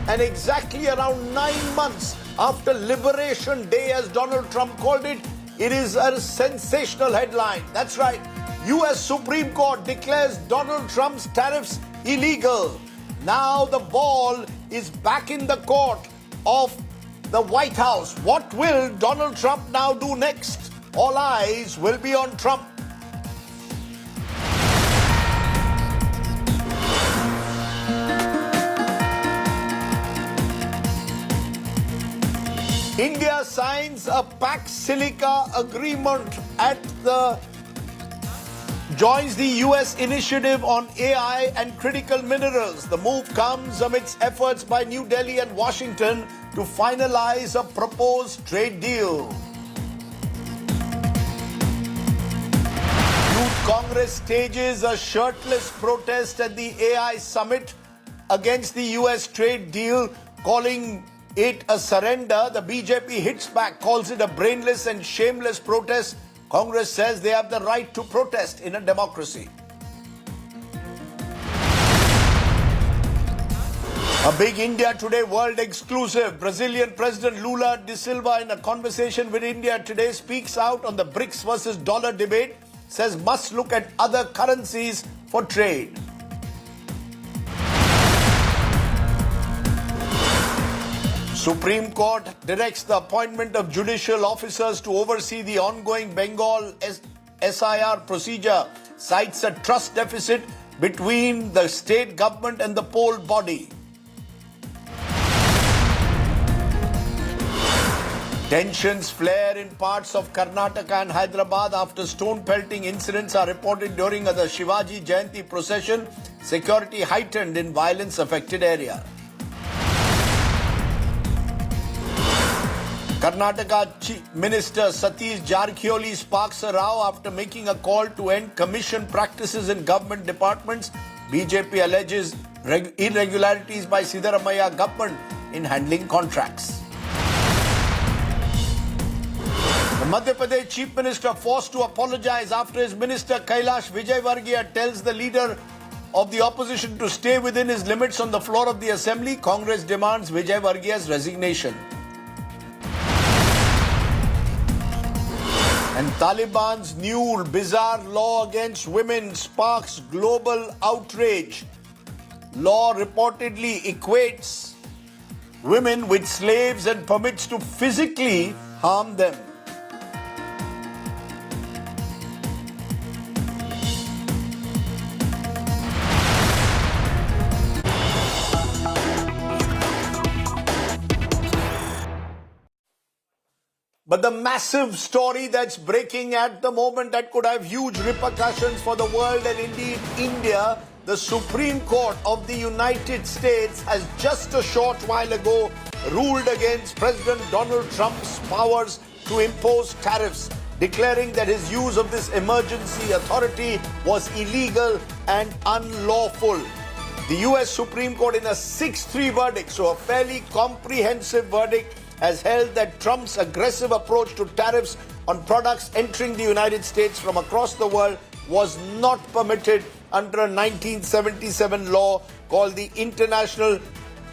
And exactly around 9 months after Liberation Day, as Donald Trump called it, it is a sensational headline. That's right. US Supreme Court declares Donald Trump's tariffs illegal. Now the ball is back in the court of the White House. What will Donald Trump now do next? All eyes will be on Trump. India signs a Pax Silica agreement joins the US initiative on AI and critical minerals. The move comes amidst efforts by New Delhi and Washington to finalize a proposed trade deal. Youth Congress stages a shirtless protest at the AI summit against the US trade deal, calling it a surrender. The BJP hits back, calls it a brainless and shameless protest. Congress says they have the right to protest in a democracy. A big India Today world exclusive. Brazilian President Lula da Silva, in a conversation with India Today, speaks out on the BRICS versus dollar debate, says must look at other currencies for trade. Supreme Court directs the appointment of judicial officers to oversee the ongoing Bengal SIR procedure, cites a trust deficit between the state government and the poll body. Tensions flare in parts of Karnataka and Hyderabad after stone pelting incidents are reported during the Shivaji Jayanti procession. Security heightened in violence-affected area. Karnataka Chief Minister Satish Jarkioli sparks a row after making a call to end commission practices in government departments. BJP alleges irregularities by Siddaramaiah government in handling contracts. The Madhya Pradesh Chief Minister forced to apologize after his minister Kailash Vijayvargiya tells the leader of the opposition to stay within his limits on the floor of the assembly. Congress demands Vijayvargiya's resignation. And Taliban's new bizarre law against women sparks global outrage. Law reportedly equates women with slaves and permits to physically harm them. But the massive story that's breaking at the moment that could have huge repercussions for the world and indeed India, the Supreme Court of the United States has just a short while ago ruled against President Donald Trump's powers to impose tariffs, declaring that his use of this emergency authority was illegal and unlawful. The US Supreme Court, in a 6-3 verdict, so a fairly comprehensive verdict, has held that Trump's aggressive approach to tariffs on products entering the United States from across the world was not permitted under a 1977 law called the International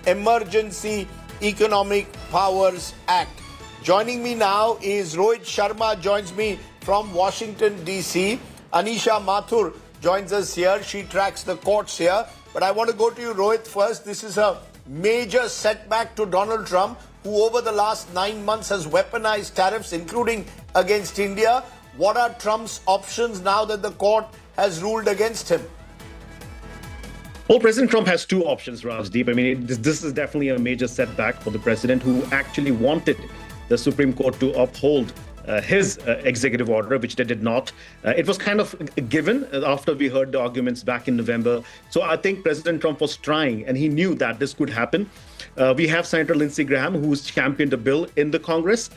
Emergency Economic Powers Act. Joining me now is Rohit Sharma, joins me from Washington, DC. Anisha Mathur joins us here. She tracks the courts here. But I want to go to you, Rohit, first. This is a major setback to Donald Trump, who over the last 9 months has weaponized tariffs, including against India. What are Trump's options now that the court has ruled against him? Well, President Trump has two options, Rajdeep. I mean, this is definitely a major setback for the president, who actually wanted the Supreme Court to uphold his executive order, which they did not. It was kind of given after we heard the arguments back in November. So I think President Trump was trying, and he knew that this could happen. We have Senator Lindsey Graham, who's championed a bill in the Congress,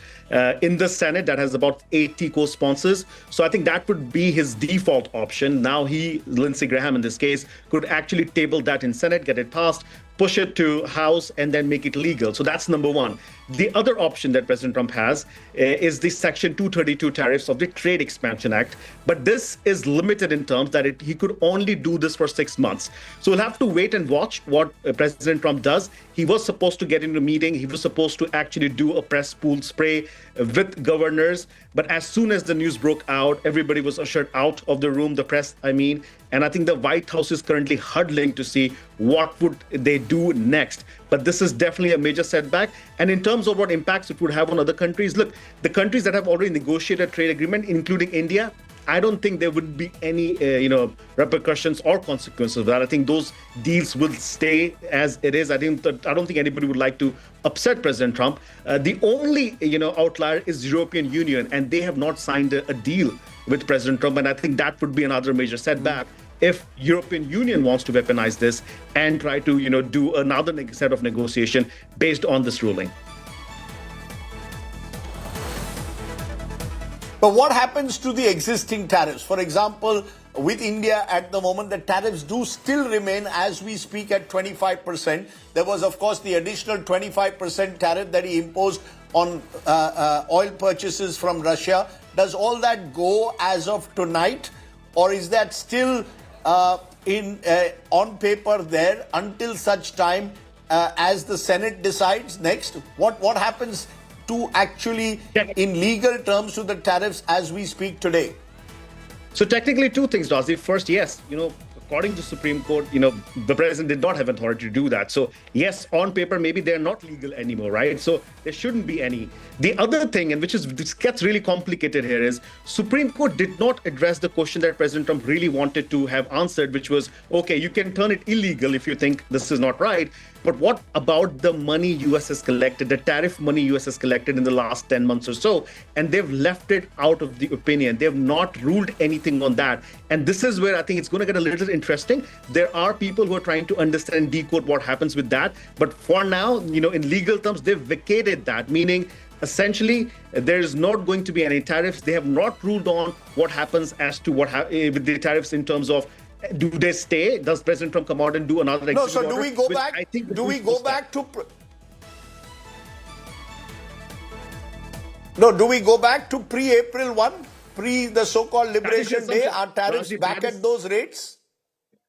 in the Senate that has about 80 co-sponsors. So I think that would be his default option. Now Lindsey Graham in this case, could actually table that in Senate, get it passed, push it to House, and then make it legal. So that's number one. The other option that President Trump has is the Section 232 tariffs of the Trade Expansion Act. But this is limited in terms that he could only do this for 6 months. So we'll have to wait and watch what President Trump does. He was supposed to get into a meeting. He was supposed to actually do a press pool spray with governors. But as soon as the news broke out, everybody was ushered out of the room, the press, I mean. And I think the White House is currently huddling to see what would they do next. But this is definitely a major setback. And in terms of what impacts it would have on other countries, look, the countries that have already negotiated a trade agreement, including India, I don't think there would be any, repercussions or consequences of that. I think those deals will stay as it is. I don't think anybody would like to upset President Trump. The only, outlier is European Union, and they have not signed a deal with President Trump. And I think that would be another major setback if European Union wants to weaponize this and try to, do another set of negotiation based on this ruling. But what happens to the existing tariffs? For example, with India at the moment, the tariffs do still remain as we speak at 25%. There was, of course, the additional 25% tariff that he imposed on oil purchases from Russia. Does all that go as of tonight? Or is that still on paper there until such time as the Senate decides next? What happens to actually, in legal terms, to the tariffs as we speak today? So technically two things, Razi. First, yes, according to Supreme Court, the president did not have authority to do that. So yes, on paper, maybe they're not legal anymore, right? So there shouldn't be any. The other thing, and this gets really complicated here, is Supreme Court did not address the question that President Trump really wanted to have answered, which was, okay, you can turn it illegal if you think this is not right. But what about the money US has collected, the tariff money US has collected in the last 10 months or so? And they've left it out of the opinion. They have not ruled anything on that. And this is where I think it's going to get a little interesting. There are people who are trying to understand and decode what happens with that. But for now, in legal terms, they've vacated that, meaning essentially there is not going to be any tariffs. They have not ruled on what happens as to with the tariffs in terms of, do they stay? Does President Trump come out and do another executive order? No, so do we go back? I think do we go back to? No, do we go back to pre-April 1, pre the so-called Liberation Day? Are tariffs back at those rates?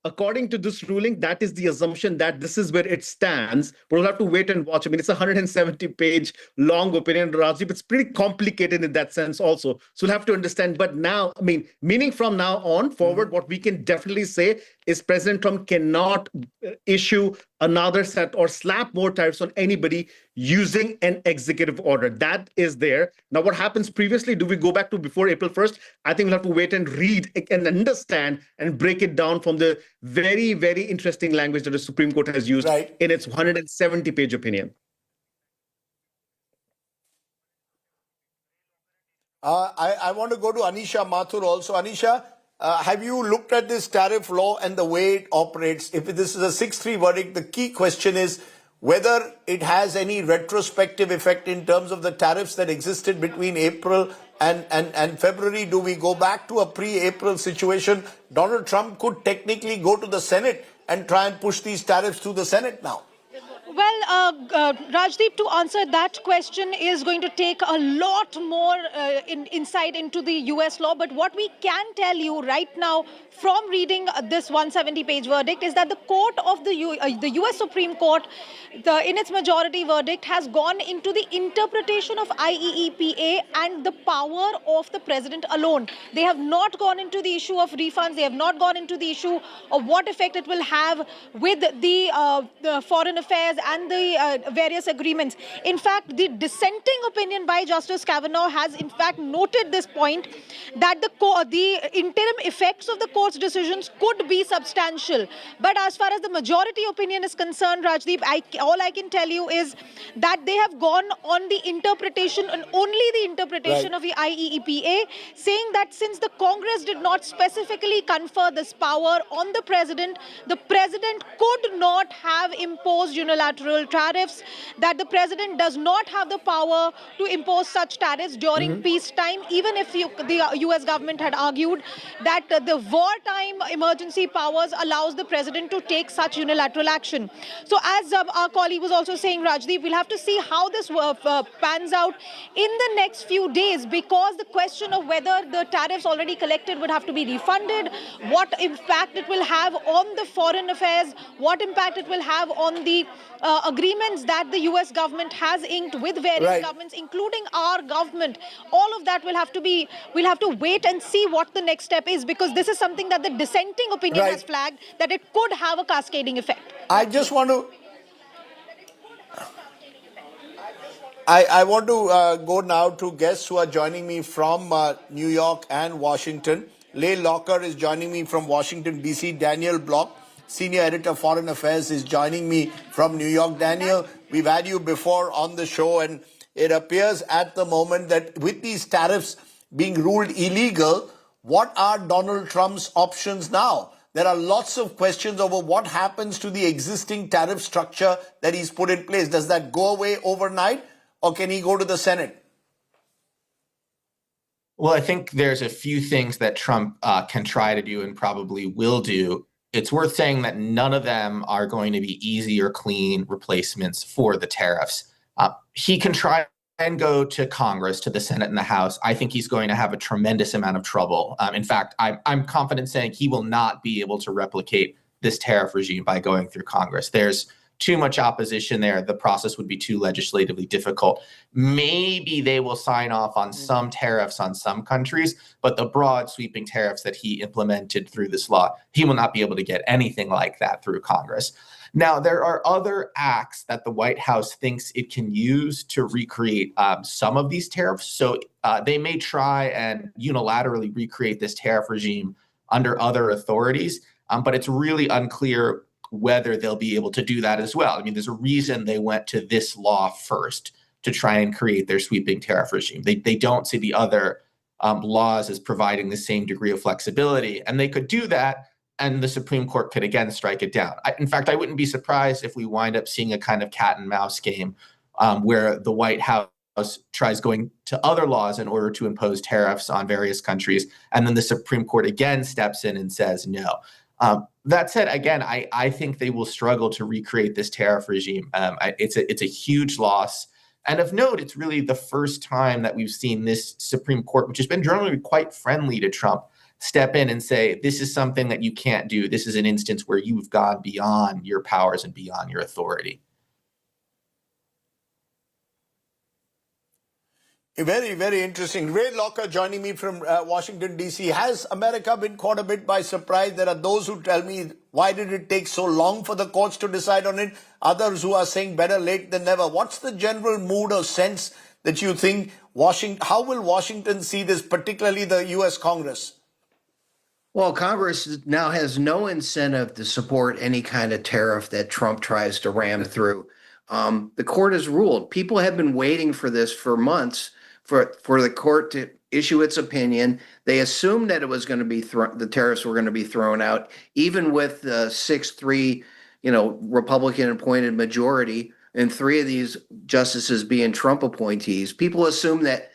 According to this ruling, that is the assumption that this is where it stands. But we'll have to wait and watch. I mean, it's a 170-page long opinion, Rajdeep. It's pretty complicated in that sense also. So we'll have to understand. But now, meaning from now on forward, what we can definitely say is President Trump cannot issue another set or slap more tariffs on anybody using an executive order. That is there. Now, what happens previously? Do we go back to before April 1st? I think we'll have to wait and read and understand and break it down from the very, very interesting language that the Supreme Court has used in its 170-page opinion. I want to go to Anisha Mathur also. Anisha, have you looked at this tariff law and the way it operates? If this is a 6-3 verdict, the key question is whether it has any retrospective effect in terms of the tariffs that existed between April and February. Do we go back to a pre-April situation? Donald Trump could technically go to the Senate and try and push these tariffs through the Senate now. Well, Rajdeep, to answer that question is going to take a lot more insight into the US law. But what we can tell you right now from reading this 170-page verdict is that the court of the US Supreme Court, in its majority verdict, has gone into the interpretation of IEEPA and the power of the president alone. They have not gone into the issue of refunds. They have not gone into the issue of what effect it will have with the foreign affairs and the various agreements. In fact, the dissenting opinion by Justice Kavanaugh has in fact noted this point, that the interim effects of the court's decisions could be substantial. But as far as the majority opinion is concerned, Rajdeep, all I can tell you is that they have gone on the interpretation and only the interpretation of the IEEPA, saying that since the Congress did not specifically confer this power on the president could not have imposed unilateral tariffs, that the president does not have the power to impose such tariffs during peacetime, even if the US government had argued that the wartime emergency powers allows the president to take such unilateral action. So as our colleague was also saying, Rajdeep, we'll have to see how this pans out in the next few days, because the question of whether the tariffs already collected would have to be refunded, what impact it will have on the foreign affairs, what impact it will have on the agreements that the US government has inked with various governments, including our government. All of that we'll have to wait and see what the next step is, because this is something that the dissenting opinion has flagged, that it could have a cascading effect. I just want to I want to go now to guests who are joining me from New York and Washington. Leigh Locker is joining me from Washington, D.C. Daniel Block, Senior Editor Foreign Affairs, is joining me from New York. Daniel, we've had you before on the show, and it appears at the moment that with these tariffs being ruled illegal, what are Donald Trump's options now? There are lots of questions over what happens to the existing tariff structure that he's put in place. Does that go away overnight, or can he go to the Senate? Well, I think there's a few things that Trump can try to do and probably will do. It's worth saying that none of them are going to be easy or clean replacements for the tariffs. He can try and go to Congress, to the Senate and the House. I think he's going to have a tremendous amount of trouble. In fact, I'm confident saying he will not be able to replicate this tariff regime by going through Congress. There's too much opposition there. The process would be too legislatively difficult. Maybe they will sign off on some tariffs on some countries, but the broad sweeping tariffs that he implemented through this law, he will not be able to get anything like that through Congress. Now, there are other acts that the White House thinks it can use to recreate some of these tariffs. So they may try and unilaterally recreate this tariff regime under other authorities, but it's really unclear whether they'll be able to do that as well. I mean, there's a reason they went to this law first to try and create their sweeping tariff regime. They don't see the other laws as providing the same degree of flexibility, and they could do that, and the Supreme Court could again strike it down. In fact, I wouldn't be surprised if we wind up seeing a kind of cat and mouse game where the White House tries going to other laws in order to impose tariffs on various countries, and then the Supreme Court again steps in and says no. That said, again, I think they will struggle to recreate this tariff regime. It's a huge loss. And of note, it's really the first time that we've seen this Supreme Court, which has been generally quite friendly to Trump, step in and say, this is something that you can't do. This is an instance where you've gone beyond your powers and beyond your authority. Very, very interesting. Leigh Locker joining me from Washington, D.C. Has America been caught a bit by surprise? There are those who tell me, why did it take so long for the courts to decide on it? Others who are saying better late than never. What's the general mood or sense that you think how will Washington see this, particularly the U.S. Congress? Well, Congress now has no incentive to support any kind of tariff that Trump tries to ram through. The court has ruled. People have been waiting for this for months, for the court to issue its opinion. They assumed that it was going to be the tariffs were going to be thrown out, even with the 6-3, Republican appointed majority, and 3 of these justices being Trump appointees. People assumed that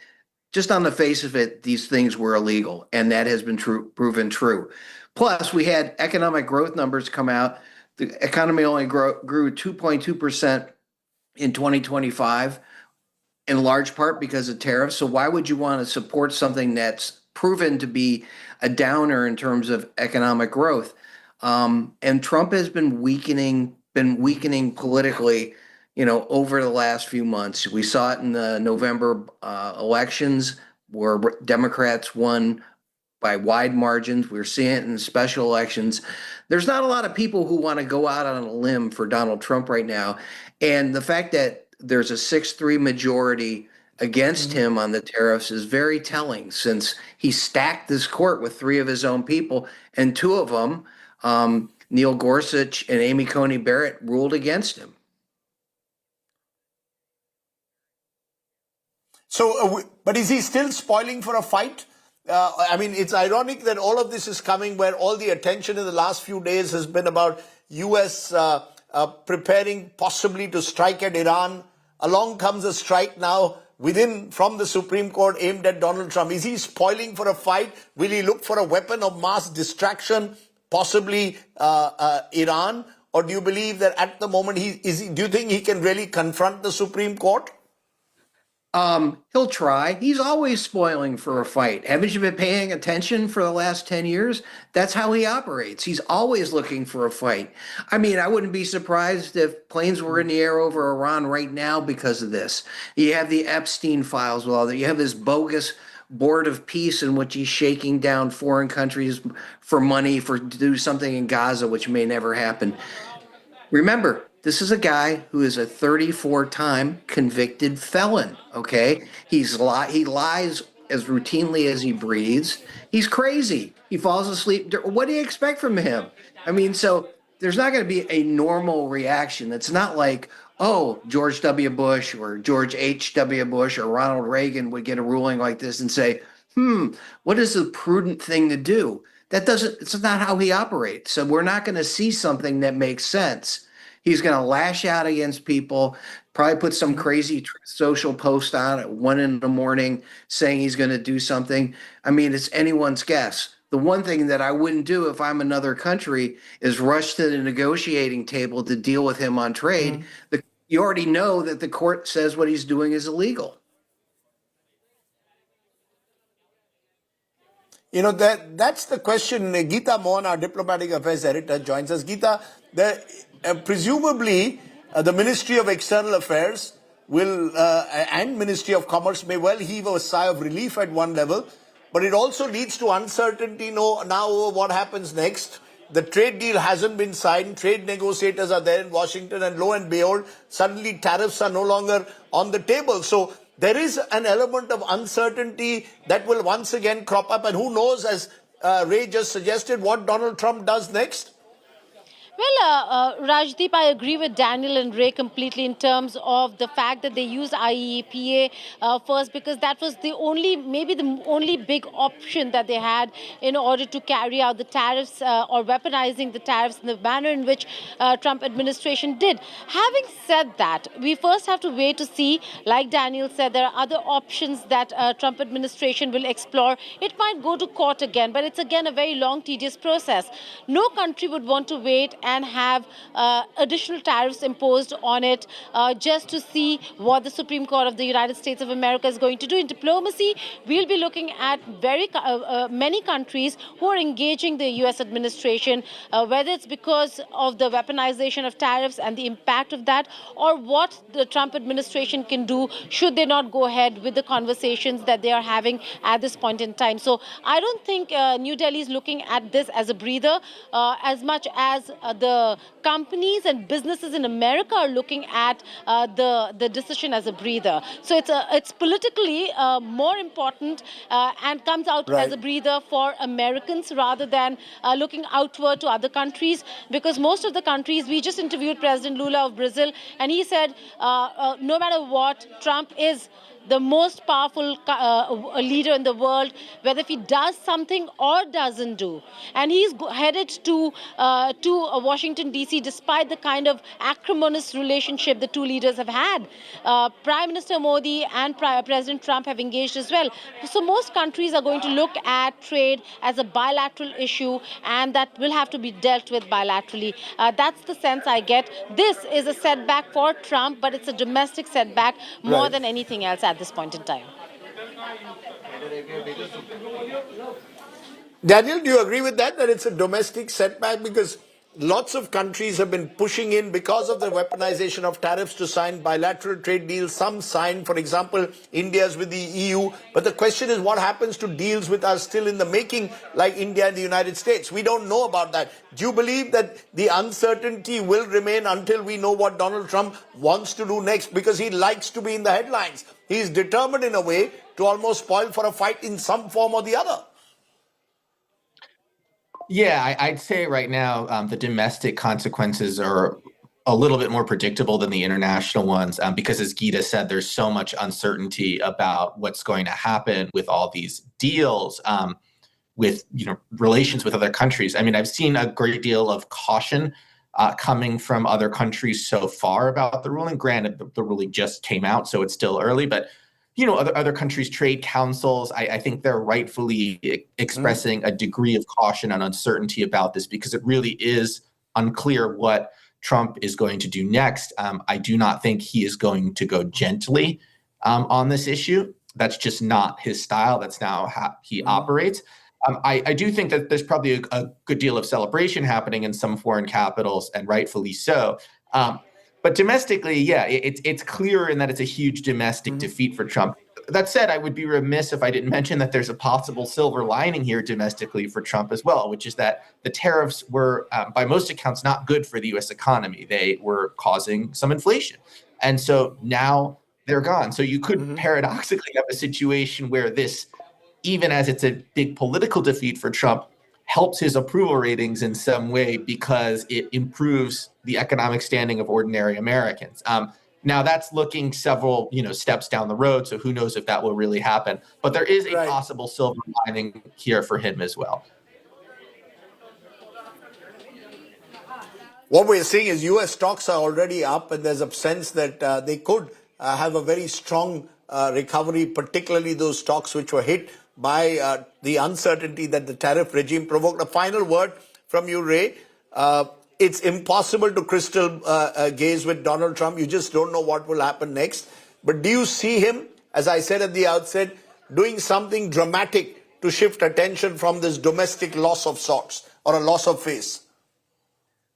just on the face of it, these things were illegal, and that has been proven true. Plus, we had economic growth numbers come out. The economy only grew 2.2% in 2025, in large part because of tariffs. So why would you want to support something that's proven to be a downer in terms of economic growth? And Trump has been weakening politically, over the last few months. We saw it in the November elections where Democrats won by wide margins. We're seeing it in special elections. There's not a lot of people who want to go out on a limb for Donald Trump right now. And the fact that there's a 6-3 majority against him on the tariffs is very telling, since he stacked this court with 3 of his own people, and 2 of them, Neil Gorsuch and Amy Coney Barrett, ruled against him. So, but is he still spoiling for a fight? I mean, it's ironic that all of this is coming where all the attention in the last few days has been about U.S. preparing possibly to strike at Iran. Along comes a strike now from the Supreme Court aimed at Donald Trump. Is he spoiling for a fight? Will he look for a weapon of mass distraction, possibly Iran? Or do you believe that at the moment, do you think he can really confront the Supreme Court? He'll try. He's always spoiling for a fight. Haven't you been paying attention for the last 10 years? That's how he operates. He's always looking for a fight. I mean, I wouldn't be surprised if planes were in the air over Iran right now because of this. You have the Epstein files with all that. You have this bogus board of peace in which he's shaking down foreign countries for money to do something in Gaza, which may never happen. Remember, this is a guy who is a 34-time convicted felon, okay? He lies as routinely as he breathes. He's crazy. He falls asleep. What do you expect from him? I mean, so there's not going to be a normal reaction. It's not like, oh, George W. Bush or George H.W. Bush or Ronald Reagan would get a ruling like this and say, what is the prudent thing to do? It's not how he operates. So we're not going to see something that makes sense. He's going to lash out against people, probably put some crazy social post on at 1 a.m. saying he's going to do something. I mean, it's anyone's guess. The one thing that I wouldn't do if I'm another country is rush to the negotiating table to deal with him on trade. You already know that the court says what he's doing is illegal. You know, that's the question. Geeta Mohan, our diplomatic affairs editor, joins us. Geeta, presumably the Ministry of External Affairs and Ministry of Commerce may well heave a sigh of relief at one level, but it also leads to uncertainty now over what happens next. The trade deal hasn't been signed. Trade negotiators are there in Washington, and lo and behold, suddenly tariffs are no longer on the table. So there is an element of uncertainty that will once again crop up, and who knows, as Ray just suggested, what Donald Trump does next? Well, Rajdeep, I agree with Daniel and Ray completely in terms of the fact that they used IEEPA first, because that was maybe the only big option that they had in order to carry out the tariffs or weaponizing the tariffs in the manner in which Trump administration did. Having said that, we first have to wait to see, like Daniel said, there are other options that Trump administration will explore. It might go to court again, but it's again a very long, tedious process. No country would want to wait and have additional tariffs imposed on it just to see what the Supreme Court of the United States of America is going to do. In diplomacy, we'll be looking at many countries who are engaging the U.S. administration, whether it's because of the weaponization of tariffs and the impact of that, or what the Trump administration can do should they not go ahead with the conversations that they are having at this point in time. So I don't think New Delhi is looking at this as a breather as much as the companies and businesses in America are looking at the decision as a breather. So it's politically more important and comes out as a breather for Americans rather than looking outward to other countries, because most of the countries, we just interviewed President Lula of Brazil, and he said no matter what, Trump is the most powerful leader in the world, whether if he does something or doesn't do. And he's headed to Washington, D.C., despite the kind of acrimonious relationship the two leaders have had. Prime Minister Modi and President Trump have engaged as well. So most countries are going to look at trade as a bilateral issue, and that will have to be dealt with bilaterally. That's the sense I get. This is a setback for Trump, but it's a domestic setback more than anything else at this point in time. Daniel, do you agree with that it's a domestic setback? Because lots of countries have been pushing in because of the weaponization of tariffs to sign bilateral trade deals. Some sign, for example, India's with the EU. But the question is, what happens to deals which are still in the making, like India and the United States? We don't know about that. Do you believe that the uncertainty will remain until we know what Donald Trump wants to do next? Because he likes to be in the headlines. He's determined in a way to almost spoil for a fight in some form or the other. Yeah, I'd say right now the domestic consequences are a little bit more predictable than the international ones because, as Geeta said, there's so much uncertainty about what's going to happen with all these deals, with relations with other countries. I mean, I've seen a great deal of caution coming from other countries so far about the ruling. Granted, the ruling just came out, so it's still early, but other countries' trade councils, I think they're rightfully expressing a degree of caution and uncertainty about this because it really is unclear what Trump is going to do next. I do not think he is going to go gently on this issue. That's just not his style. That's not how he operates. I do think that there's probably a good deal of celebration happening in some foreign capitals, and rightfully so. But domestically, yeah, it's clear in that it's a huge domestic defeat for Trump. That said, I would be remiss if I didn't mention that there's a possible silver lining here domestically for Trump as well, which is that the tariffs were, by most accounts, not good for the U.S. economy. They were causing some inflation. And so now they're gone. So you could paradoxically have a situation where this, even as it's a big political defeat for Trump, helps his approval ratings in some way because it improves the economic standing of ordinary Americans. Now that's looking several, steps down the road, so who knows if that will really happen. But there is a possible silver lining here for him as well. What we're seeing is U.S. stocks are already up, and there's a sense that they could have a very strong recovery, particularly those stocks which were hit by the uncertainty that the tariff regime provoked. A final word from you, Ray. It's impossible to crystal gaze with Donald Trump. You just don't know what will happen next. But do you see him, as I said at the outset, doing something dramatic to shift attention from this domestic loss of sorts or a loss of face?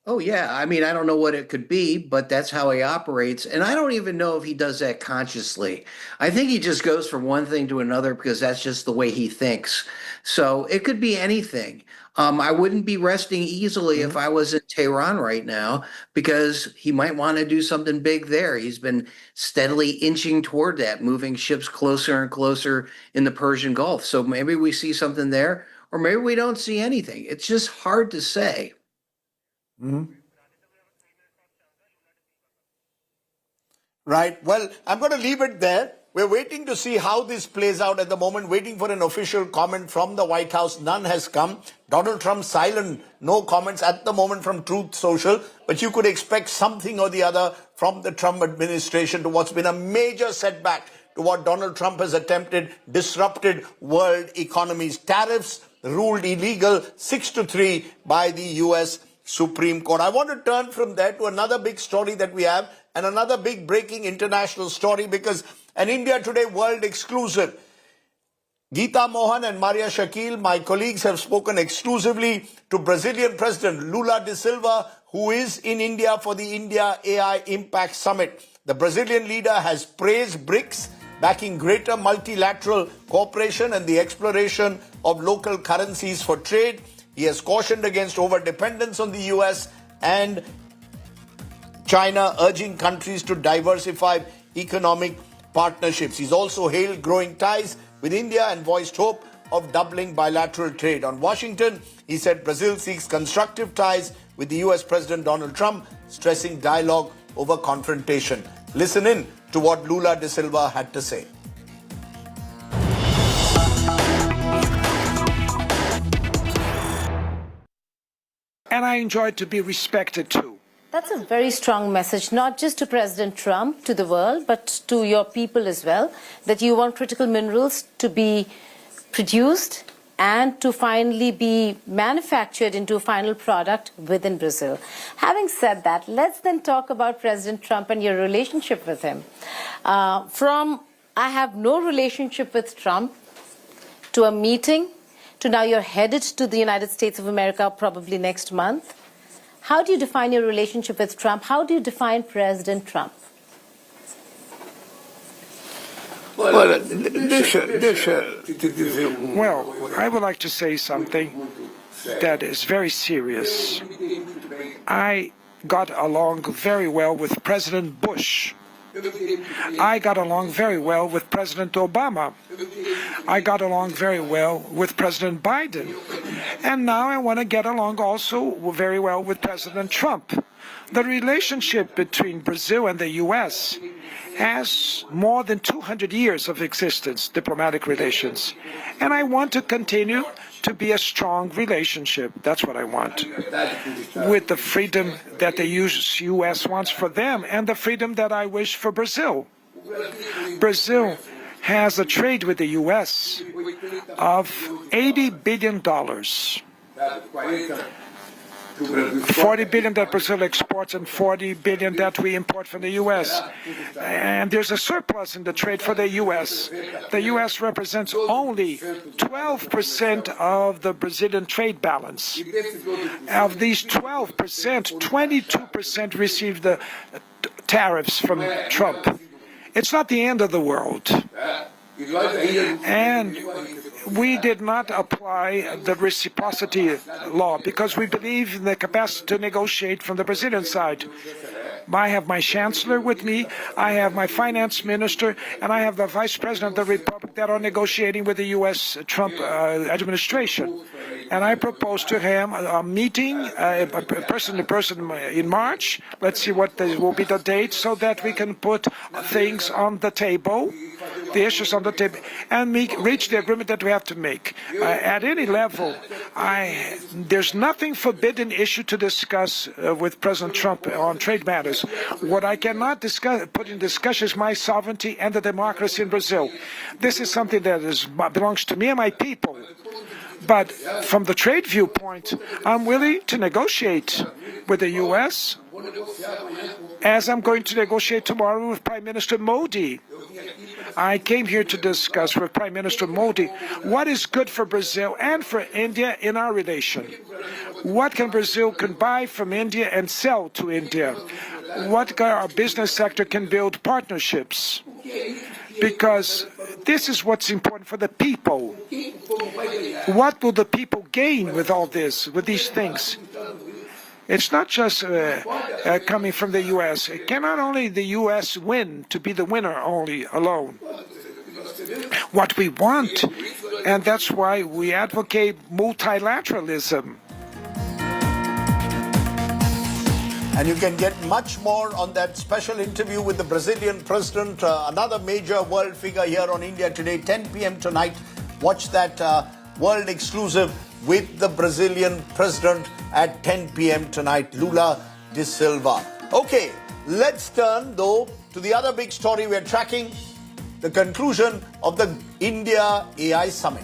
Oh, yeah. I mean, I don't know what it could be, but that's how he operates. And I don't even know if he does that consciously. I think he just goes from one thing to another because that's just the way he thinks. So it could be anything. I wouldn't be resting easily if I was in Tehran right now because he might want to do something big there. He's been steadily inching toward that, moving ships closer and closer in the Persian Gulf. So maybe we see something there, or maybe we don't see anything. It's just hard to say. Right. Well, I'm going to leave it there. We're waiting to see how this plays out at the moment, waiting for an official comment from the White House. None has come. Donald Trump silent, no comments at the moment from Truth Social, but you could expect something or the other from the Trump administration to what's been a major setback to what Donald Trump has attempted, disrupted world economies. Tariffs ruled illegal 6-3 by the U.S. Supreme Court. I want to turn from there to another big story that we have and another big breaking international story because an India Today world exclusive. Geeta Mohan and Maria Shakil, my colleagues, have spoken exclusively to Brazilian President Lula da Silva, who is in India for the India AI Impact Summit. The Brazilian leader has praised BRICS, backing greater multilateral cooperation and the exploration of local currencies for trade. He has cautioned against over-dependence on the US and China, urging countries to diversify economic partnerships. He's also hailed growing ties with India and voiced hope of doubling bilateral trade. On Washington, he said Brazil seeks constructive ties with the US President Donald Trump, stressing dialogue over confrontation. Listen in to what Lula da Silva had to say. And I enjoy to be respected too. That's a very strong message, not just to President Trump, to the world, but to your people as well, that you want critical minerals to be produced and to finally be manufactured into a final product within Brazil. Having said that, let's then talk about President Trump and your relationship with him. From I have no relationship with Trump to a meeting to now you're headed to the United States of America probably next month. How do you define your relationship with Trump? How do you define President Trump? Well, I would like to say something that is very serious. I got along very well with President Bush. I got along very well with President Obama. I got along very well with President Biden. And now I want to get along also very well with President Trump. The relationship between Brazil and the U.S. has more than 200 years of existence, diplomatic relations. And I want to continue to be a strong relationship. That's what I want. With the freedom that the U.S. wants for them and the freedom that I wish for Brazil. Brazil has a trade with the U.S. of $80 billion. 40 billion that Brazil exports and 40 billion that we import from the U.S. And there's a surplus in the trade for the U.S. The U.S. represents only 12% of the Brazilian trade balance. Of these 12%, 22% receive the tariffs from Trump. It's not the end of the world. And we did not apply the reciprocity law because we believe in the capacity to negotiate from the Brazilian side. I have my chancellor with me, I have my finance minister, and I have the vice president of the republic that are negotiating with the U.S. Trump administration. And I proposed to him a meeting, person to person in March. Let's see what will be the date so that we can put things on the table, the issues on the table, and reach the agreement that we have to make. At any level, there's nothing forbidden issue to discuss with President Trump on trade matters. What I cannot put in discussion is my sovereignty and the democracy in Brazil. This is something that belongs to me and my people. But from the trade viewpoint, I'm willing to negotiate with the U.S. as I'm going to negotiate tomorrow with Prime Minister Modi. I came here to discuss with Prime Minister Modi what is good for Brazil and for India in our relation. What can Brazil buy from India and sell to India? What our business sector can build partnerships? Because this is what's important for the people. What will the people gain with all this, with these things? It's not just coming from the U.S. It cannot only the U.S. win to be the winner only alone. What we want, and that's why we advocate multilateralism. And you can get much more on that special interview with the Brazilian president, another major world figure here on India Today, 10 p.m. tonight. Watch that world exclusive with the Brazilian president at 10 p.m. tonight, Lula da Silva. Okay, let's turn though to the other big story we're tracking, the conclusion of the India AI Summit.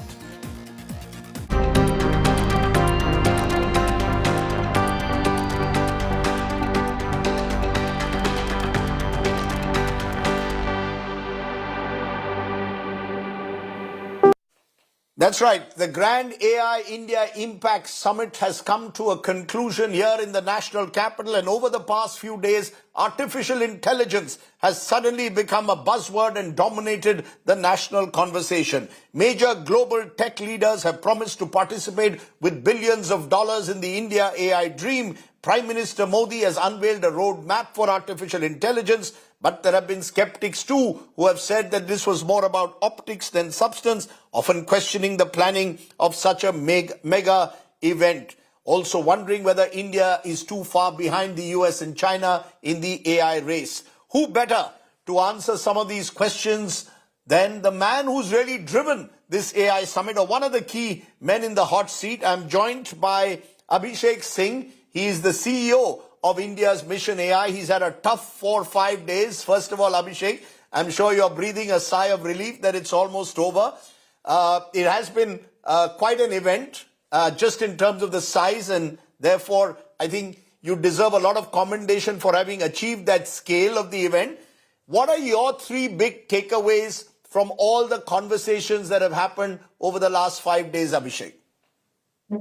That's right. The Grand AI India Impact Summit has come to a conclusion here in the national capital, and over the past few days, artificial intelligence has suddenly become a buzzword and dominated the national conversation. Major global tech leaders have promised to participate with billions of dollars in the India AI dream. Prime Minister Modi has unveiled a roadmap for artificial intelligence, but there have been skeptics too who have said that this was more about optics than substance, often questioning the planning of such a mega event. Also wondering whether India is too far behind the US and China in the AI race. Who better to answer some of these questions than the man who's really driven this AI summit, or one of the key men in the hot seat? I'm joined by Abhishek Singh. He is the CEO of India's Mission AI. He's had a tough 4 or 5 days. First of all, Abhishek, I'm sure you're breathing a sigh of relief that it's almost over. It has been quite an event, just in terms of the size, and therefore I think you deserve a lot of commendation for having achieved that scale of the event. What are your 3 big takeaways from all the conversations that have happened over the last 5 days, Abhishek?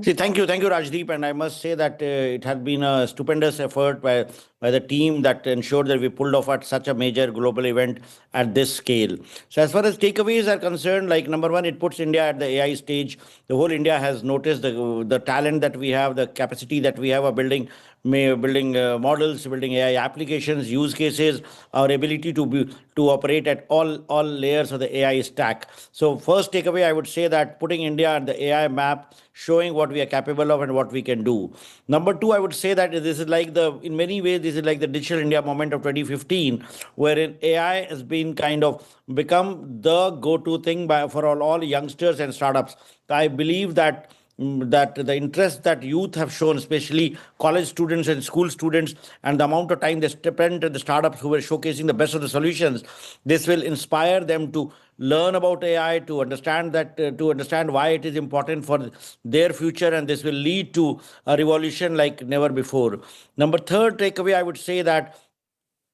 See, thank you, Rajdeep. And I must say that it has been a stupendous effort by the team that ensured that we pulled off at such a major global event at this scale. So as far as takeaways are concerned, like number one, it puts India at the AI stage. The whole India has noticed the talent that we have, the capacity that we have of building models, building AI applications, use cases, our ability to operate at all layers of the AI stack. So first takeaway, I would say that putting India on the AI map, showing what we are capable of and what we can do. Number two, I would say that this is like in many ways, this is like the Digital India moment of 2015, wherein AI has been kind of become the go-to thing for all youngsters and startups. I believe that that the interest that youth have shown, especially college students and school students, and the amount of time they spent at the startups who were showcasing the best of the solutions, this will inspire them to learn about AI, to understand to understand why it is important for their future, and this will lead to a revolution like never before. Number third takeaway, I would say that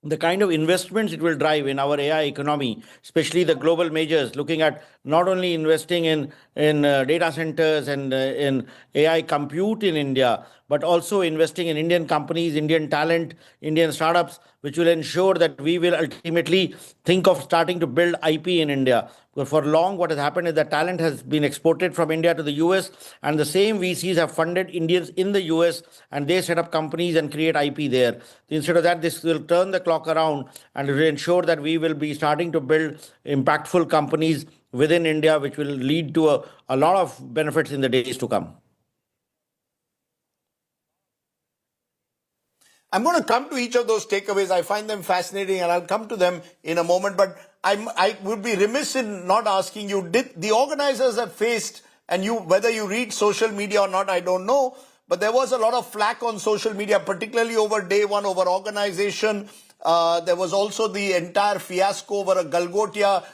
the kind of investments it will drive in our AI economy, especially the global majors, looking at not only investing in data centers and in AI compute in India, but also investing in Indian companies, Indian talent, Indian startups, which will ensure that we will ultimately think of starting to build IP in India. Because for long, what has happened is that talent has been exported from India to the US, and the same VCs have funded Indians in the US, and they set up companies and create IP there. Instead of that, this will turn the clock around and will ensure that we will be starting to build impactful companies within India, which will lead to a lot of benefits in the days to come. I'm going to come to each of those takeaways. I find them fascinating and I'll come to them in a moment. But I would be remiss in not asking you, did the organizers have faced, and you, whether you read social media or not, I don't know, but there was a lot of flack on social media, particularly over day one, over organization. There was also the entire fiasco over a Galgotia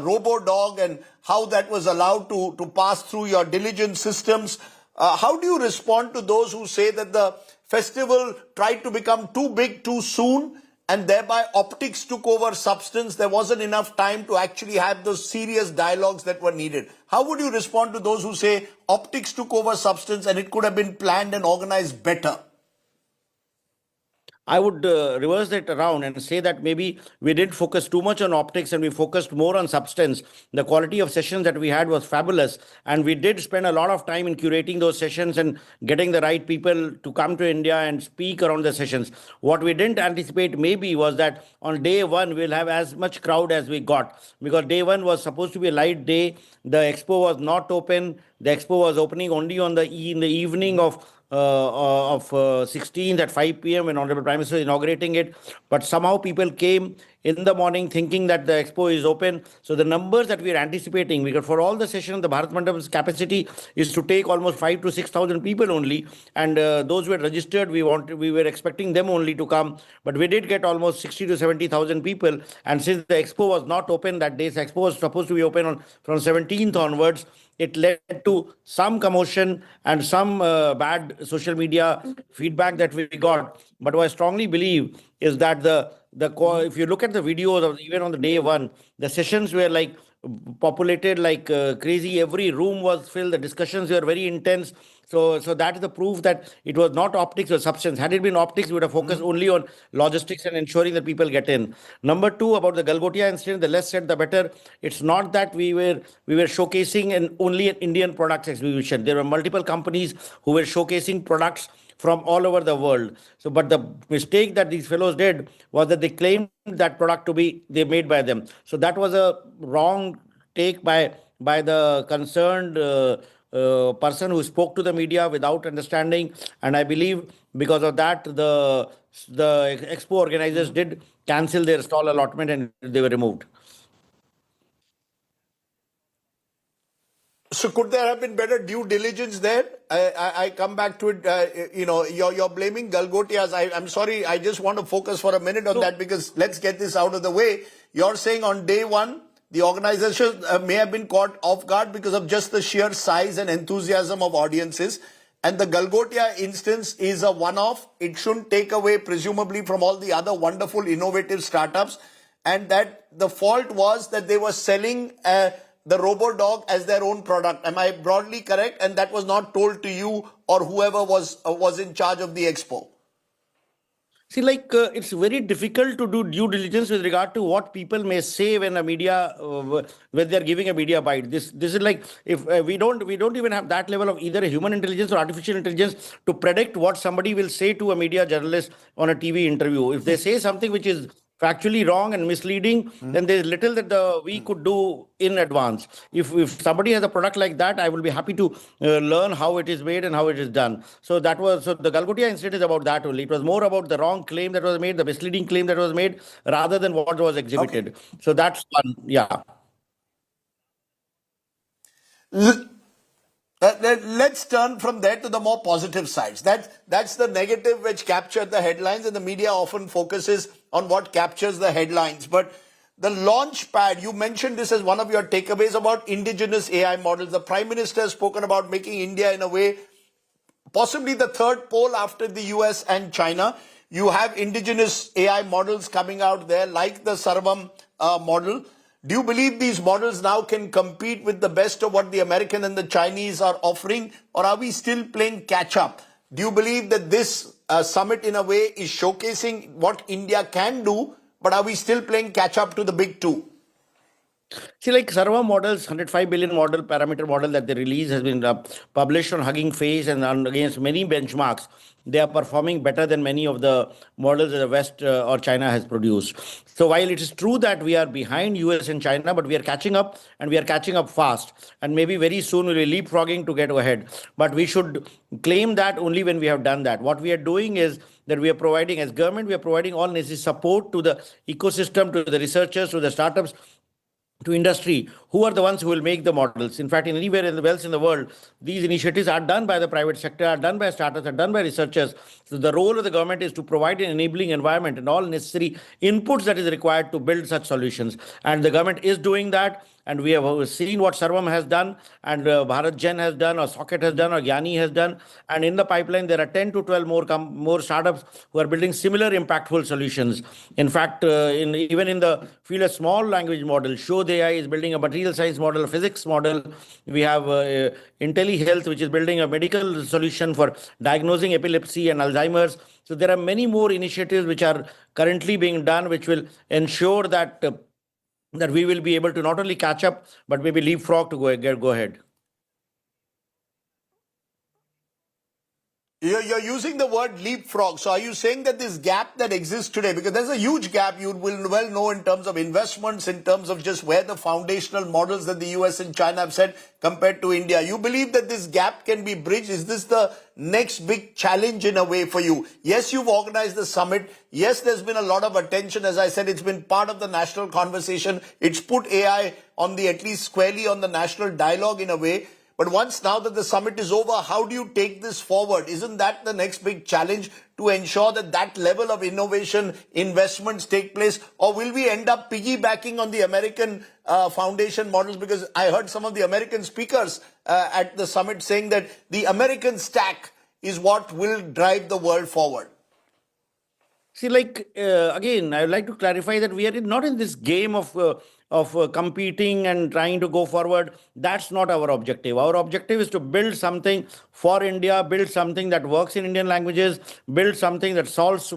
robo dog and how that was allowed to pass through your diligence systems. How do you respond to those who say that the festival tried to become too big too soon and thereby optics took over substance? There wasn't enough time to actually have those serious dialogues that were needed. How would you respond to those who say optics took over substance and it could have been planned and organized better? I would reverse it around and say that maybe we didn't focus too much on optics and we focused more on substance. The quality of sessions that we had was fabulous, and we did spend a lot of time in curating those sessions and getting the right people to come to India and speak around the sessions. What we didn't anticipate maybe was that on day one we'll have as much crowd as we got, because day one was supposed to be a light day. The expo was not open. The expo was opening only on in the evening of 16th at 5 p.m. when Honorable Prime Minister is inaugurating it. But somehow people came in the morning thinking that the expo is open. So the numbers that we are anticipating, because for all the sessions, the Bharat Mandap's capacity is to take almost 5,000 to 6,000 people only. And those who had registered, we were expecting them only to come. But we did get almost 60,000 to 70,000 people. And since the expo was not open that day, the expo was supposed to be open from 17th onwards, it led to some commotion and some bad social media feedback that we got. But what I strongly believe is that if you look at the videos of even on the day one, the sessions were like populated like crazy. Every room was filled. The discussions were very intense. So that is the proof that it was not optics or substance. Had it been optics, we would have focused only on logistics and ensuring that people get in. Number two, about the Galgotia incident, the less said, the better. It's not that we were showcasing only an Indian products exhibition. There were multiple companies who were showcasing products from all over the world. So, but the mistake that these fellows did was that they claimed that product to be made by them. So that was a wrong take by the concerned person who spoke to the media without understanding. And I believe because of that, the expo organizers did cancel their stall allotment and they were removed. So could there have been better due diligence there? I come back to it. You're blaming Galgotias. I'm sorry. I just want to focus for a minute on that, because let's get this out of the way. You're saying on day one, the organization may have been caught off guard because of just the sheer size and enthusiasm of audiences. And the Galgotia instance is a one-off. It shouldn't take away, presumably, from all the other wonderful, innovative startups. And that the fault was that they were selling the robo dog as their own product. Am I broadly correct? And that was not told to you or whoever was in charge of the expo. See, it's very difficult to do due diligence with regard to what people may say when when they're giving a media bite. This is like, if we don't even have that level of either human intelligence or artificial intelligence to predict what somebody will say to a media journalist on a TV interview. If they say something which is factually wrong and misleading, then there's little that we could do in advance. If somebody has a product like that, I will be happy to learn how it is made and how it is done. So the Galgotia incident is about that only. It was more about the wrong claim that was made, the misleading claim that was made, rather than what was exhibited. Okay. So that's one, yeah. Let's turn from there to the more positive sides. That's the negative which captured the headlines, and the media often focuses on what captures the headlines. But the launch pad, you mentioned this as one of your takeaways about indigenous AI models. The Prime Minister has spoken about making India, in a way, possibly the third pole after the US and China. You have indigenous AI models coming out there, like the Sarvam model. Do you believe these models now can compete with the best of what the American and the Chinese are offering, or are we still playing catch up? Do you believe that this summit, in a way, is showcasing what India can do, but are we still playing catch up to the big two? See, like Sarva models, 105 billion model, parameter model that they release has been published on Hugging Face and against many benchmarks. They are performing better than many of the models that the West or China has produced. So while it is true that we are behind US and China, but we are catching up, and we are catching up fast. And maybe very soon we'll be leapfrogging to get ahead. But we should claim that only when we have done that. What we are doing is that we are providing, as government, we are providing all necessary support to the ecosystem, to the researchers, to the startups, to industry, who are the ones who will make the models. In fact, in anywhere else in the world, these initiatives are done by the private sector, are done by startups, are done by researchers. So the role of the government is to provide an enabling environment and all necessary inputs that is required to build such solutions. And the government is doing that. And we have seen what Sarvam has done, and Bharat Gen has done, or Socket has done, or Gyani has done. And in the pipeline, there are 10 to 12 more startups who are building similar impactful solutions. In fact, even in the field of small language model, Shod AI is building a material science model, a physics model. We have IntelliHealth, which is building a medical solution for diagnosing epilepsy and Alzheimer's. So there are many more initiatives which are currently being done, which will ensure that that we will be able to not only catch up, but maybe leapfrog to go ahead. You're using the word leapfrog. So are you saying that this gap that exists today, because there's a huge gap, you will well know, in terms of investments, in terms of just where the foundational models that the US and China have set compared to India. You believe that this gap can be bridged? Is this the next big challenge in a way for you? Yes, you've organized the summit. Yes, there's been a lot of attention. As I said, it's been part of the national conversation. It's put AI on the, at least squarely on the national dialogue in a way. But once now that the summit is over, how do you take this forward? Isn't that the next big challenge, to ensure that that level of innovation, investments take place? Or will we end up piggybacking on the American foundation models? Because I heard some of the American speakers at the summit saying that the American stack is what will drive the world forward. See, like, again, I would like to clarify that we are not in this game of competing and trying to go forward. That's not our objective. Our objective is to build something for India, build something that works in Indian languages, build something that solves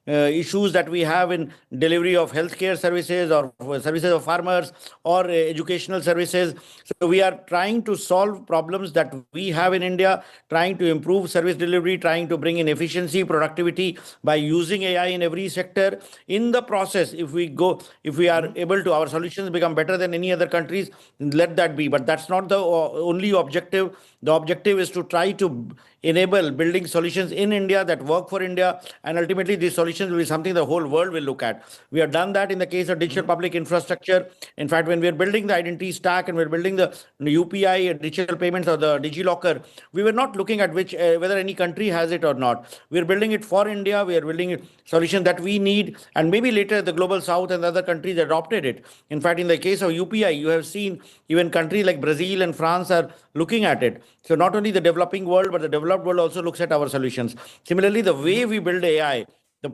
issues that we have in delivery of healthcare services, or services of farmers, or educational services. So we are trying to solve problems that we have in India, trying to improve service delivery, trying to bring in efficiency, productivity by using AI in every sector. In the process, if we are able to, our solutions become better than any other countries, let that be. But that's not the only objective. The objective is to try to enable building solutions in India that work for India, and ultimately these solutions will be something the whole world will look at. We have done that in the case of digital public infrastructure. In fact, when we are building the identity stack and we're building the UPI, digital payments, or the DigiLocker, we were not looking at whether any country has it or not. We're building it for India. We are building a solution that we need, and maybe later the global south and the other countries adopted it. In fact, in the case of UPI, you have seen even countries like Brazil and France are looking at it. So not only the developing world, but the developed world also looks at our solutions. Similarly, the way we build AI,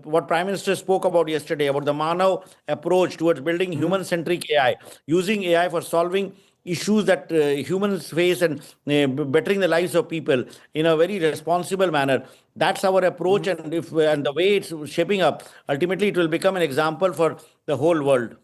what Prime Minister spoke about yesterday, about the Manav approach towards building human-centric AI, using AI for solving issues that humans face, and bettering the lives of people in a very responsible manner. That's our approach, and the way it's shaping up, ultimately it will become an example for the whole world.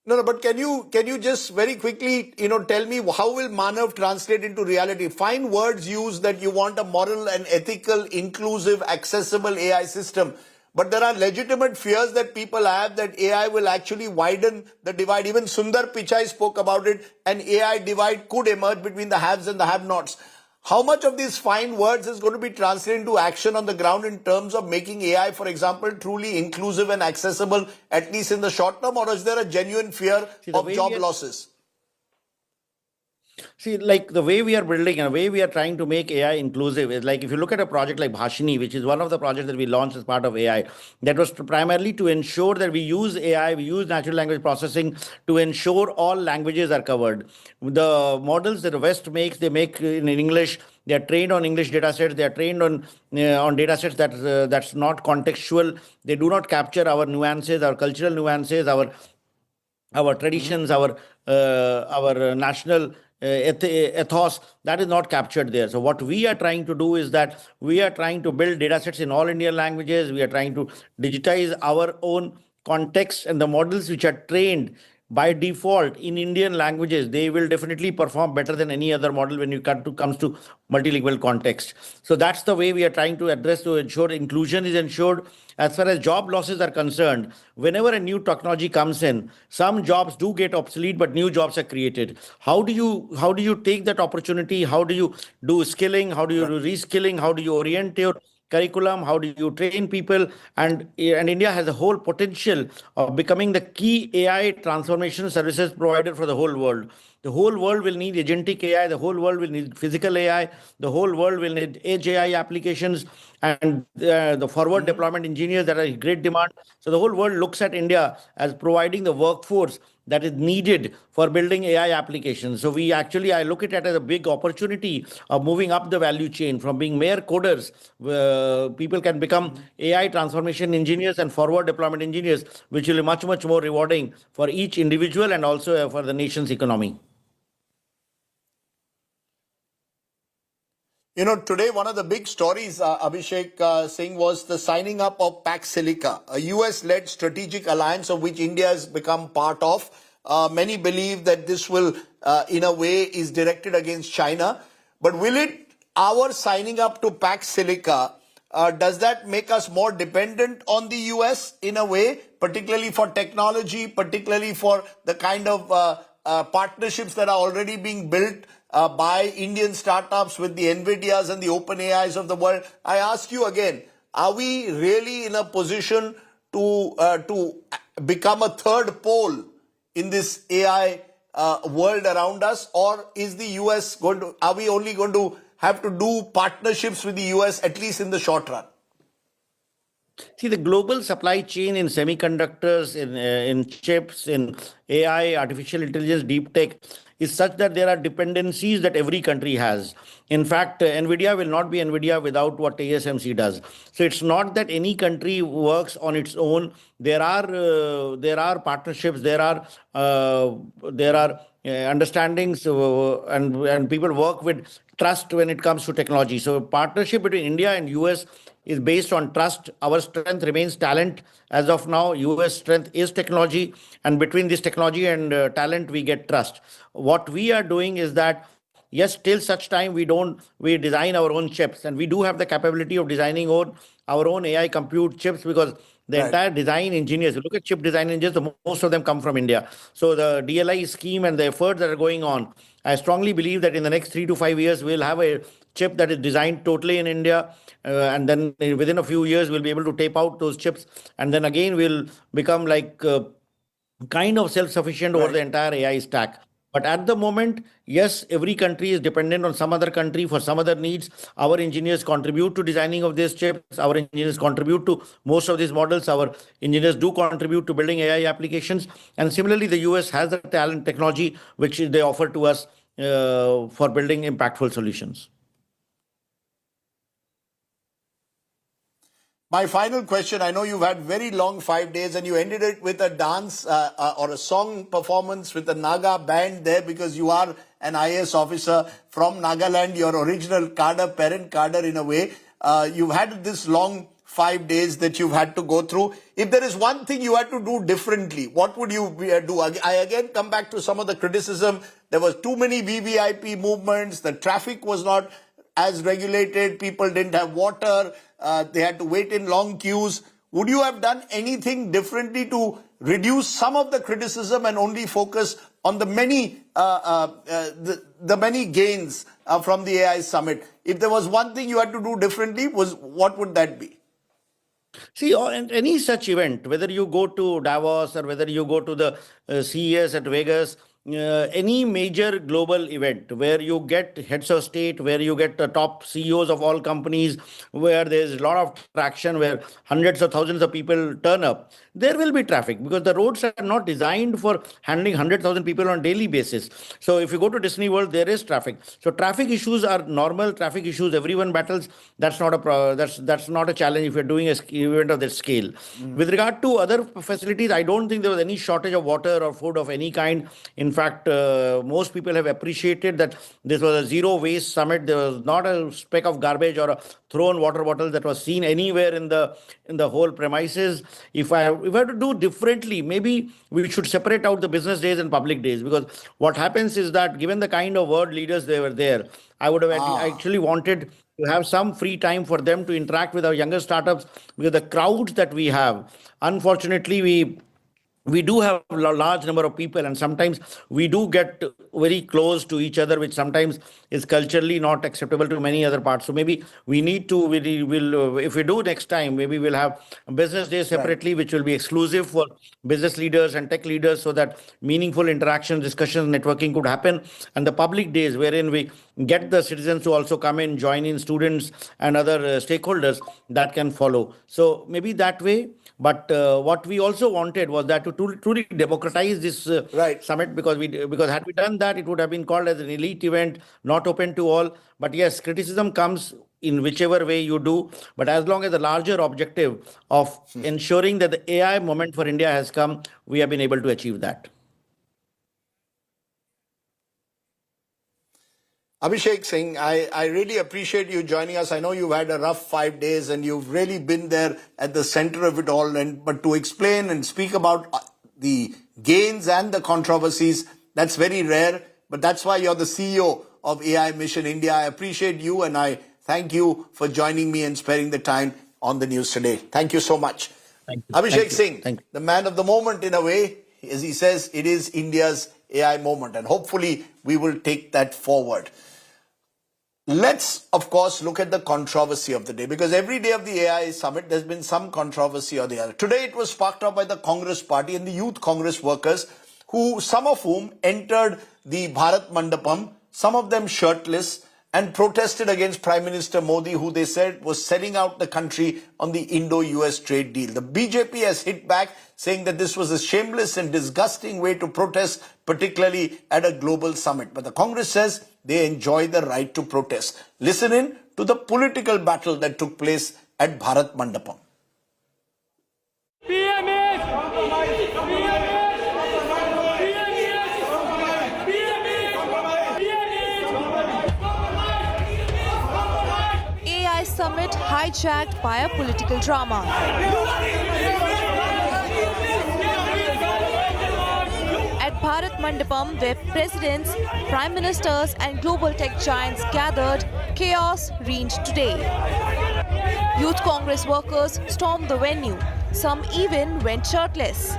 No, but can you just very quickly, tell me, how will Manav translate into reality? Find words used that you want a moral and ethical, inclusive, accessible AI system. But there are legitimate fears that people have that AI will actually widen the divide. Even Sundar Pichai spoke about it. An AI divide could emerge between the haves and the have-nots. How much of these fine words is going to be translated into action on the ground in terms of making AI, for example, truly inclusive and accessible, at least in the short term? Or is there a genuine fear of job losses? See, like the way we are building and the way we are trying to make AI inclusive is like if you look at a project like Bhashini, which is one of the projects that we launched as part of AI, that was primarily to ensure that we use AI, we use natural language processing to ensure all languages are covered. The models that the West makes, they make in English. They are trained on English data sets. They are trained on data sets that's not contextual. They do not capture our nuances, our cultural nuances, our traditions, our national ethos, that is not captured there. So what we are trying to do is that we are trying to build data sets in all Indian languages. We are trying to digitize our own context, and the models which are trained by default in Indian languages, they will definitely perform better than any other model when you comes to multilingual context. So that's the way we are trying to address to ensure inclusion is ensured. As far as job losses are concerned, whenever a new technology comes in, some jobs do get obsolete, but new jobs are created. How do you take that opportunity? How do you do skilling? How do you do reskilling? How do you orient your curriculum? How do you train people? And India has a whole potential of becoming the key AI transformation services provider for the whole world. The whole world will need agentic AI. The whole world will need physical AI. The whole world will need edge AI applications and the forward deployment engineers that are in great demand. So the whole world looks at India as providing the workforce that is needed for building AI applications. So I look at it as a big opportunity of moving up the value chain from being mere coders. People can become AI transformation engineers and forward deployment engineers, which will be much, much more rewarding for each individual and also for the nation's economy. You know, today one of the big stories, Abhishek Singh, was the signing up of Pax Silica, a US-led strategic alliance of which India has become part of. Many believe that this will, in a way, is directed against China. But our signing up to Pax Silica, does that make us more dependent on the US in a way, particularly for technology, particularly for the kind of partnerships that are already being built by Indian startups with the NVIDIAs and the OpenAIs of the world? I ask you again, are we really in a position to become a third pole in this AI world around us, or is the US are we only going to have to do partnerships with the US, at least in the short run? See, the global supply chain in semiconductors, in chips, in AI, artificial intelligence, deep tech is such that there are dependencies that every country has. In fact, NVIDIA will not be NVIDIA without what TSMC does. So it's not that any country works on its own. There are partnerships. There are understandings, and people work with trust when it comes to technology. So partnership between India and US is based on trust. Our strength remains talent. As of now, US strength is technology, and between this technology and talent, we get trust. What we are doing is that yes, till such time we design our own chips, and we do have the capability of designing our own AI compute chips, because the entire design engineers, look at chip design engineers, most of them come from India. So the DLI scheme and the efforts that are going on, I strongly believe that in the next 3 to 5 years, we'll have a chip that is designed totally in India. And then within a few years, we'll be able to tape out those chips. And then again, we'll become like kind of self-sufficient over the entire AI stack. But at the moment, yes, every country is dependent on some other country for some other needs. Our engineers contribute to designing of these chips. Our engineers contribute to most of these models. Our engineers do contribute to building AI applications. And similarly, the US has the talent technology which they offer to us for building impactful solutions. My final question, I know you've had very long 5 days and you ended it with a dance or a song performance with the Naga band there, because you are an IAS officer from Nagaland, your original cadre, parent cadre in a way. You've had this long 5 days that you've had to go through. If there is one thing you had to do differently, what would you do? I again come back to some of the criticism. There was too many VVIP movements. The traffic was not as regulated. People didn't have water. They had to wait in long queues. Would you have done anything differently to reduce some of the criticism and only focus on the many gains from the AI summit? If there was one thing you had to do differently, what would that be? See, in any such event, whether you go to Davos or whether you go to the CES at Vegas, any major global event where you get heads of state, where you get the top CEOs of all companies, where there's a lot of traction, where hundreds of thousands of people turn up, there will be traffic because the roads are not designed for handling 100,000 people on daily basis. So if you go to Disney World, there is traffic. So traffic issues are normal. Traffic issues everyone battles. That's not that's not a challenge if you're doing an event of that scale. With regard to other facilities, I don't think there was any shortage of water or food of any kind. In fact, most people have appreciated that this was a zero waste summit. There was not a speck of garbage or a thrown water bottle that was seen anywhere in the whole premises. If I have to do differently, maybe we should separate out the business days and public days, because what happens is that given the kind of world leaders they were there, I would have actually wanted to have some free time for them to interact with our younger startups, because the crowds that we have, unfortunately, we do have a large number of people, and sometimes we do get very close to each other, which sometimes is culturally not acceptable to many other parts. So maybe we need to, if we do next time, maybe we'll have business days separately, which will be exclusive for business leaders and tech leaders, so that meaningful interactions, discussions, networking could happen. And the public days wherein we get the citizens to also come in, join in, students and other stakeholders, that can follow. So maybe that way. But what we also wanted was that to truly democratize this summit, because had we done that, it would have been called as an elite event, not open to all. But yes, criticism comes in whichever way you do. But as long as the larger objective of ensuring that the AI moment for India has come, we have been able to achieve that. Abhishek Singh, I really appreciate you joining us. I know you've had a rough 5 days and you've really been there at the center of it all. But to explain and speak about the gains and the controversies, that's very rare. But that's why you're the CEO of AI Mission India. I appreciate you, and I thank you for joining me and sparing the time on the news today. Thank you so much. Thank you. Abhishek Singh, the man of the moment in a way, as he says, it is India's AI moment, and hopefully we will take that forward. Let's, of course, look at the controversy of the day, because every day of the AI summit, there's been some controversy or the other. Today, it was sparked up by the Congress party and the youth Congress workers, some of whom entered the Bharat Mandapam, some of them shirtless, and protested against Prime Minister Modi, who they said was selling out the country on the Indo-US trade deal. The BJP has hit back, saying that this was a shameless and disgusting way to protest, particularly at a global summit. But the Congress says they enjoy the right to protest. Listen in to the political battle that took place at Bharat Mandapam. AI summit hijacked by a political drama. At Bharat Mandapam, where presidents, prime ministers and global tech giants gathered, chaos reigned today. Youth Congress workers stormed the venue. Some even went shirtless.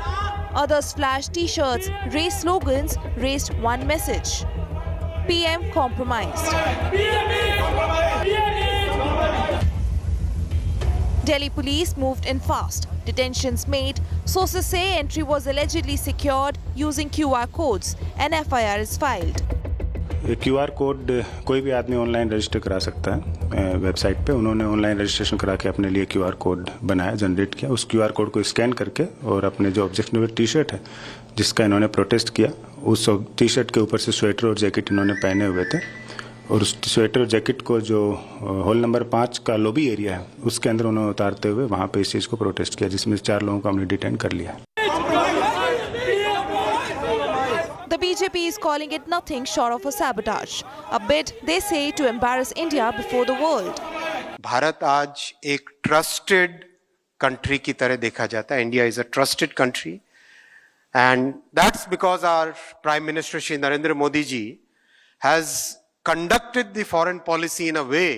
Others flashed T-shirts, raised slogans, raised one message: PM compromised. Delhi police moved in fast. Detentions made. Sources say entry was allegedly secured using QR codes. An FIR is filed. QR code कोई भी आदमी online register करा सकता है website पे। उन्होंने online registration करा के अपने लिए QR कोड बनाया, जनरेट किया। उस QR कोड को स्कैन करके और अपने जो ऑब्जेक्शनेबल टी शर्ट है जिसका इन्होंने प्रोटेस्ट किया, उस टी शर्ट के ऊपर से स्वेटर और जैकेट इन्होंने पहने हुए थे, और उस स्वेटर और जैकेट को जो हॉल नंबर 5 का लॉबी एरिया है उसके अंदर उन्होंने उतारते हुए वहाँ पे इस चीज़ को प्रोटेस्ट किया, जिसमें 4 लोगों को हमने डिटेन कर लिया है। The BJP is calling it nothing short of a sabotage, a bid they say to embarrass India before the world. Bharat आज एक ट्रस्टेड कंट्री की तरह देखा जाता है। India is a trusted country, and that's because our prime minister Shri Narendra Modi ji has conducted the foreign policy in a way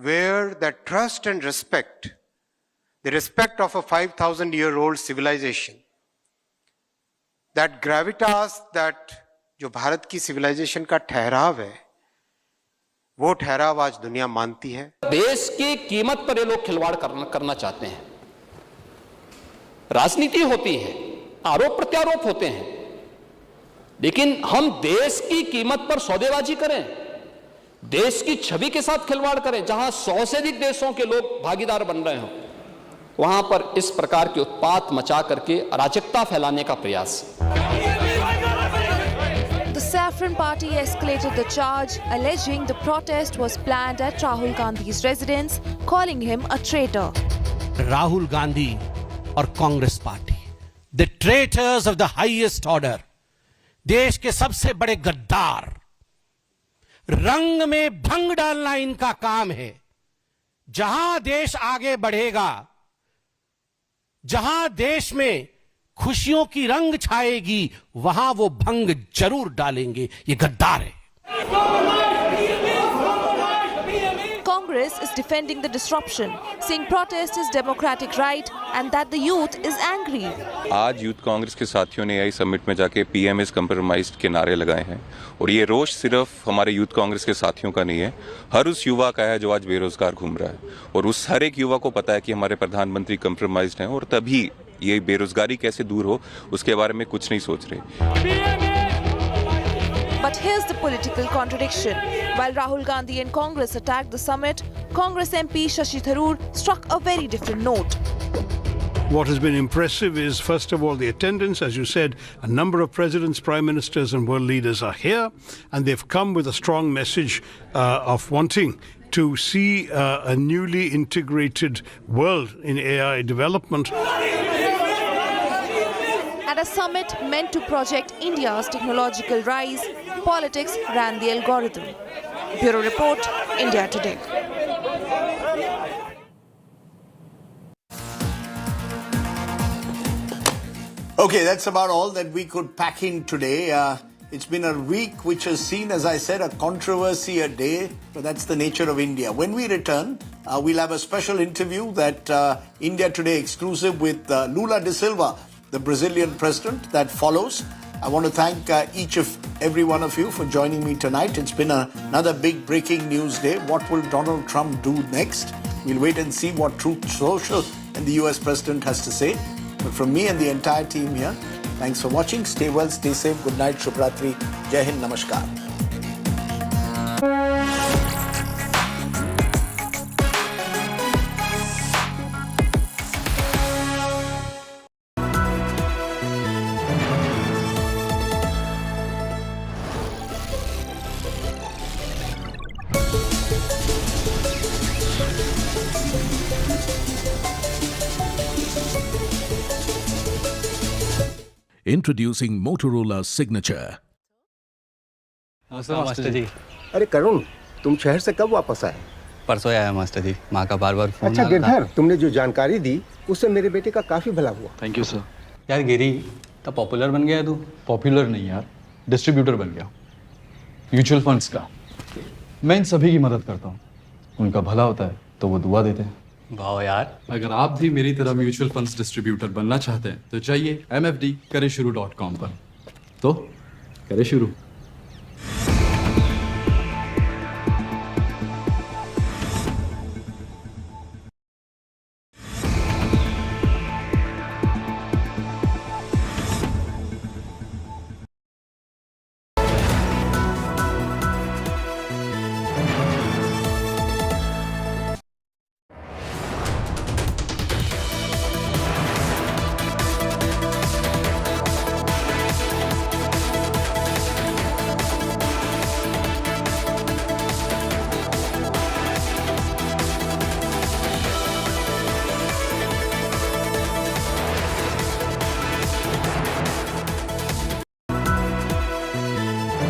where the trust and respect, the respect of a 5,000-year-old civilization, that gravitas, that जो भारत की civilization का ठहराव है, वो ठहराव आज दुनिया मानती है। देश की कीमत पर ये लोग खिलवाड़ करना चाहते हैं। राजनीति होती है, आरोप प्रत्यारोप होते हैं, लेकिन हम देश की कीमत पर सौदेबाजी करें, देश की छवि के साथ खिलवाड़ करें, जहां 100 से अधिक देशों के लोग भागीदार बन रहे हों, वहां पर इस प्रकार के उत्पात मचा करके अराजकता फैलाने का प्रयास। The Saffron Party escalated the charge, alleging the protest was planned at Rahul Gandhi's residence, calling him a traitor. Rahul Gandhi और Congress party, the traitors of the highest order, देश के सबसे बड़े गद्दार, रंग में भंग डालना इनका काम है। जहां देश आगे बढ़ेगा, जहां देश में खुशियों की रंग छाएगी, वहां वो भंग जरूर डालेंगे। ये गद्दार है। Congress is defending the disruption, saying protest is democratic right and that the youth is angry. आज यूथ कांग्रेस के साथियों ने एआई समिट में जाके पीएम इज कंप्रोमाइज्ड के नारे लगाए हैं और ये रोष सिर्फ हमारे यूथ कांग्रेस के साथियों का नहीं है, हर उस युवा का है जो आज बेरोजगार घूम रहा है और उस हर एक युवा को पता है कि हमारे प्रधानमंत्री कंप्रोमाइज्ड हैं और तभी ये बेरोजगारी कैसे दूर हो उसके बारे में कुछ नहीं सोच रहे। But here's the political contradiction. While Rahul Gandhi and Congress attacked the summit, Congress MP Shashi Tharoor struck a very different note. What has been impressive is, first of all, the attendance. As you said, a number of presidents, prime ministers and world leaders are here, and they've come with a strong message of wanting to see a newly integrated world in AI development. At a summit meant to project India's technological rise, politics ran the algorithm. Bureau Report, India Today. Okay, that's about all that we could pack in today. It's been a week which has seen, as I said, a controversy a day, but that's the nature of India. When we return, we'll have a special interview that India Today exclusive with Lula da Silva, the Brazilian president, that follows. I want to thank each of every one of you for joining me tonight. It's been another big breaking news day. What will Donald Trump do next? We'll wait and see what Truth Social and the US president has to say. But from me and the entire team here, thanks for watching. Stay well, stay safe. Good night, Shubhratri. Jai Hind, Namaskar. Introducing Motorola's signature. नमस्ते master जी। अरे करुण, तुम शहर से कब वापस आए? परसों आया मास्टर जी। माँ का बार-बार फोन। अच्छा गिरधर, तुमने जो जानकारी दी उससे मेरे बेटे का काफी भला हुआ। Thank you sir. यार गिरी, तो पॉपुलर बन गया है तू? पॉपुलर नहीं यार, डिस्ट्रीब्यूटर बन गया। म्यूचुअल फंड्स का। मैं इन सभी की मदद करता हूँ। उनका भला होता है तो वो दुआ देते हैं। वाह यार। अगर आप भी मेरी तरह म्यूचुअल फंड्स डिस्ट्रीब्यूटर बनना चाहते हैं तो जाइए mfdkareshuru.com पर। तो करें शुरू।